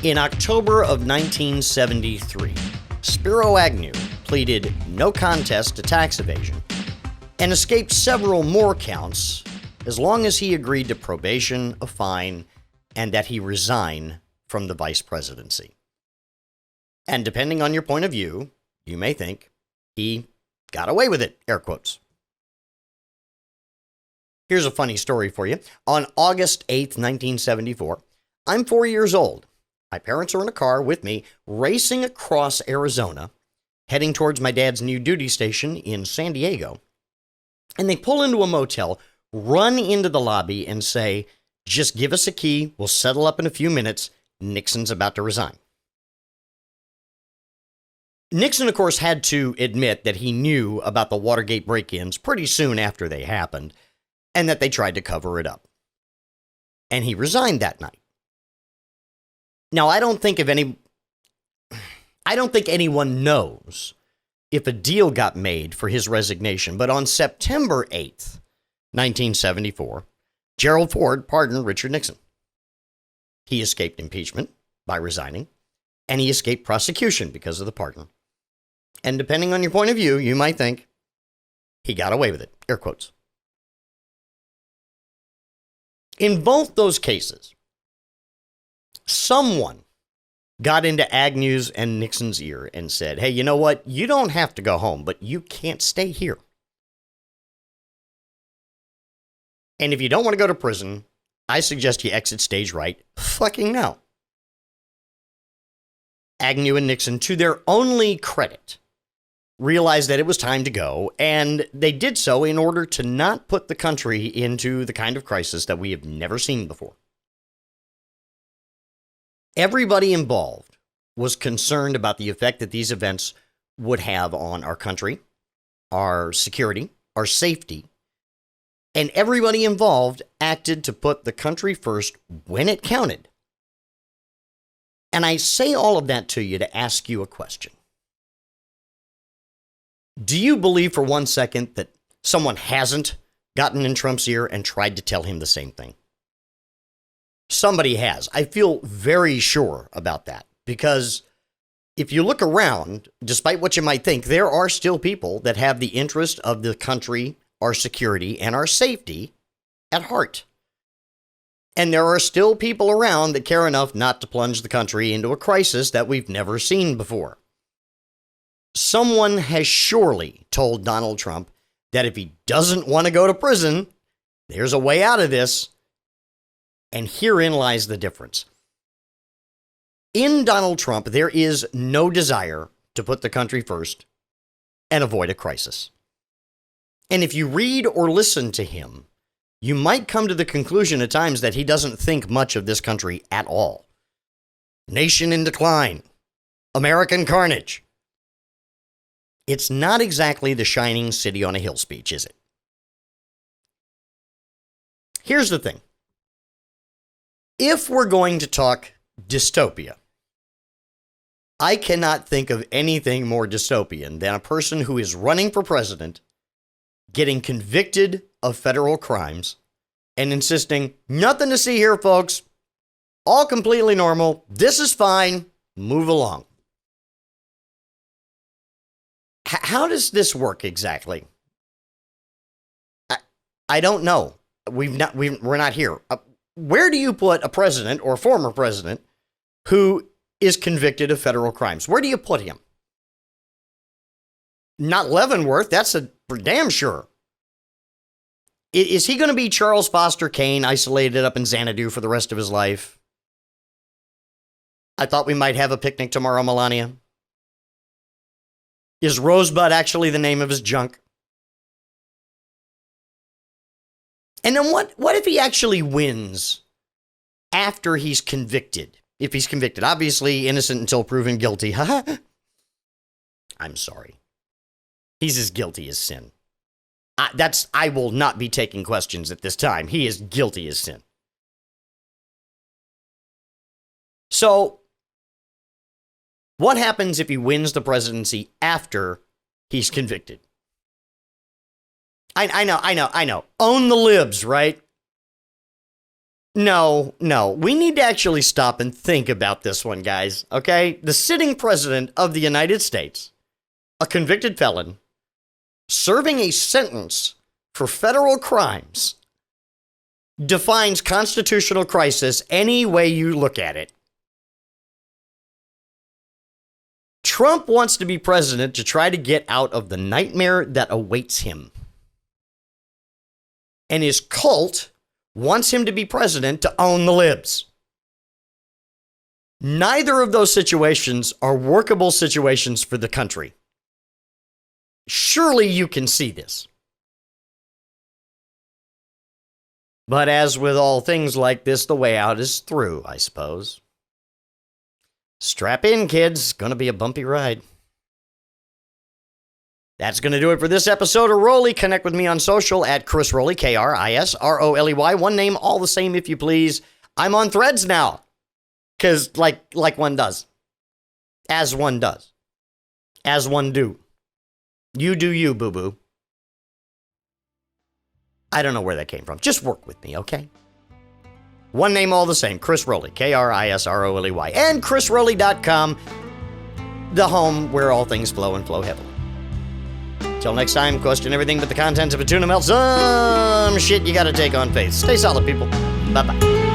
In October of 1973, Spiro Agnew pleaded no contest to tax evasion and escaped several more counts as long as he agreed to probation, a fine, and that he resign from the vice presidency. And depending on your point of view, you may think he got away with it, air quotes. Here's a funny story for you. On August 8th, 1974, I'm 4 years old. My parents are in a car with me, racing across Arizona, heading towards my dad's new duty station in San Diego. And they pull into a motel, run into the lobby, and say, "Just give us a key, we'll settle up in a few minutes. Nixon's about to resign." Nixon, of course, had to admit that he knew about the Watergate break-ins pretty soon after they happened, and that they tried to cover it up. And he resigned that night. Now, I don't think anyone knows if a deal got made for his resignation, but on September 8th, 1974, Gerald Ford pardoned Richard Nixon. He escaped impeachment by resigning, and he escaped prosecution because of the pardon. And depending on your point of view, you might think he got away with it, air quotes. In both those cases, someone got into Agnew's and Nixon's ear and said, "Hey, you know what? You don't have to go home, but you can't stay here. And if you don't want to go to prison, I suggest you exit stage right fucking now." Agnew and Nixon, to their only credit, realized that it was time to go, and they did so in order to not put the country into the kind of crisis that we have never seen before. Everybody involved was concerned about the effect that these events would have on our country, our security, our safety, and everybody involved acted to put the country first when it counted. And I say all of that to you to ask you a question. Do you believe for 1 second that someone hasn't gotten in Trump's ear and tried to tell him the same thing? Somebody has. I feel very sure about that, because if you look around, despite what you might think, there are still people that have the interest of the country, our security, and our safety at heart. And there are still people around that care enough not to plunge the country into a crisis that we've never seen before. Someone has surely told Donald Trump that if he doesn't want to go to prison, there's a way out of this. And herein lies the difference. In Donald Trump, there is no desire to put the country first and avoid a crisis. And if you read or listen to him, you might come to the conclusion at times that he doesn't think much of this country at all. Nation in decline. American carnage. It's not exactly the shining city on a hill speech, is it? Here's the thing. If we're going to talk dystopia, I cannot think of anything more dystopian than a person who is running for president, getting convicted of federal crimes, and insisting, "Nothing to see here, folks. All completely normal. This is fine. Move along." How does this work exactly? I don't know. We're not here. Where do you put a president or former president who is convicted of federal crimes? Where do you put him? Not Leavenworth. That's for damn sure. Is he going to be Charles Foster Kane, isolated up in Xanadu for the rest of his life? I thought we might have a picnic tomorrow, Melania. Is Rosebud actually the name of his junk? And then what if he actually wins after he's convicted? If he's convicted, obviously innocent until proven guilty. I'm sorry. He's as guilty as sin. I will not be taking questions at this time. He is guilty as sin. So, what happens if he wins the presidency after he's convicted? I know. Own the libs, right? No. We need to actually stop and think about this one, guys. Okay? The sitting president of the United States, a convicted felon, serving a sentence for federal crimes, defines constitutional crisis any way you look at it. Trump wants to be president to try to get out of the nightmare that awaits him. And his cult wants him to be president to own the libs. Neither of those situations are workable situations for the country. Surely you can see this. But as with all things like this, the way out is through, I suppose. Strap in, kids. Gonna be a bumpy ride. That's going to do it for this episode of Roley. Connect with me on social at Chris Roley, KRISROLEY. One name, all the same, if you please. I'm on Threads now. Because like one does. As one does. As one do. You do you, boo-boo. I don't know where that came from. Just work with me, okay? One name, all the same. Chris Roley, KRISROLEY. And ChrisRoley.com, the home where all things flow and flow heavily. Till next time, question everything but the contents of a tuna melt. Some shit you gotta take on faith. Stay solid, people. Bye-bye.